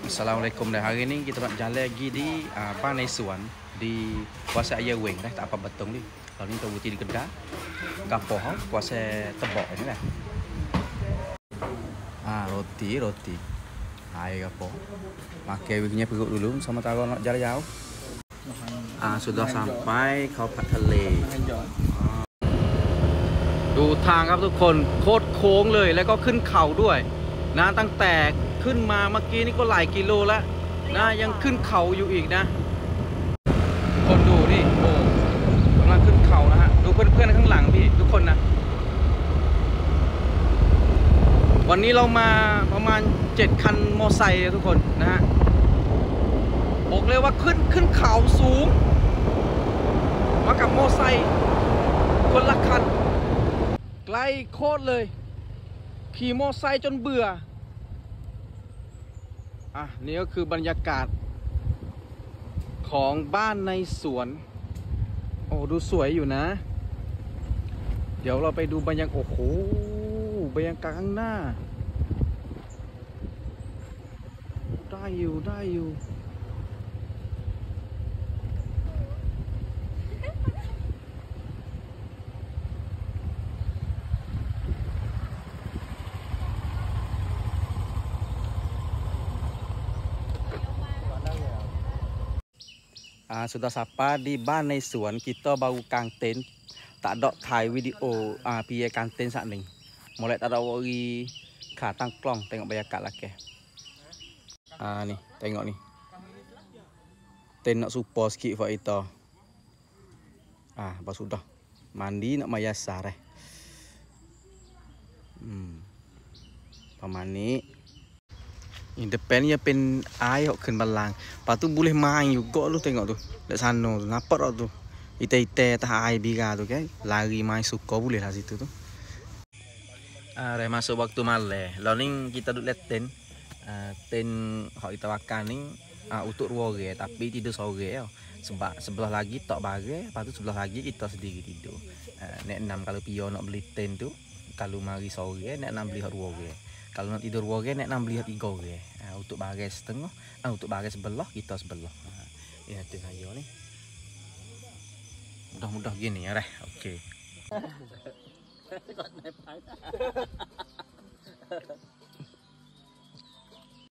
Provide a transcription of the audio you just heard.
Assalamualaikum dah. Hari ni kita nak jalan lagi di Panai Suan di kuasa Ayah Weng dah, tak apa betul ni. Kalau ni tahu di Kedah. Kapoh kuasa Tebok ni lah. Roti. Hai kapoh. Makan wingnya perut dulu sama tahu nak jalan jauh. Sudah sampai Kabupaten Tele. ดูทางครับทุกคนโคตรโค้งเลยแล้วก็ขึ้นเขาด้วยนะตั้งแต่ขึ้นมาเมื่อกี้นี่ก็หลายกิโลแล้วนะยังขึ้นเขาอยู่อีกนะทุกคนดูนี่โอ้กำลังขึ้นเขานะฮะดูเพื่อนๆข้างหลังพี่ทุกคนนะวันนี้เรามาประมาณ7 คันมอไซค์ทุกคนนะฮะบอกเลยว่าขึ้นเขาสูงมากับมอไซค์คนละคันไกลโคตรเลยขี่มอไซค์จนเบื่อนี่ก็คือบรรยากาศของบ้านในสวนโอ้ดูสวยอยู่นะเดี๋ยวเราไปดูบรรยากาศโอ้โหบรรยากาศข้างหน้าได้อยู่sudah sapa di banในสวน kita baru kang tent tak adaถ่ายวิดีโอpergi kang tent saat ni mulai tak ada orang khatang klong tengok banyakkat lah ke ni tengok ni tent nak support sikit buat kita pas sudah mandi nak mayasarประมาณนี้ depan ni pen air hok ken balang. Lepas tu boleh main juga lu tengok tu. Dekat sana tu. Nampak tak tu? Ite-ite tah air biga tu kan. Lari main suka boleh lah situ tu. Dah masuk waktu malam. Lalu ni kita duduk lihat tent. Tent hok kita makan ni untuk 2 orang tapi tidur sore tau. Sebab sebelah lagi tak barang, lepas tu sebelah lagi kita sendiri tidur. Nek 6 kalau pio nak beli tent tu, kalau mari sore nek 6 beli hok 2 orang. Kalau nak tidur 2 orang, nek 6 beli 3 orang. Untuk bahagian setengah, untuk bahagian sebelah, kita sebelah. Ini tu saya ni. Mudah-mudah gini ya, okey.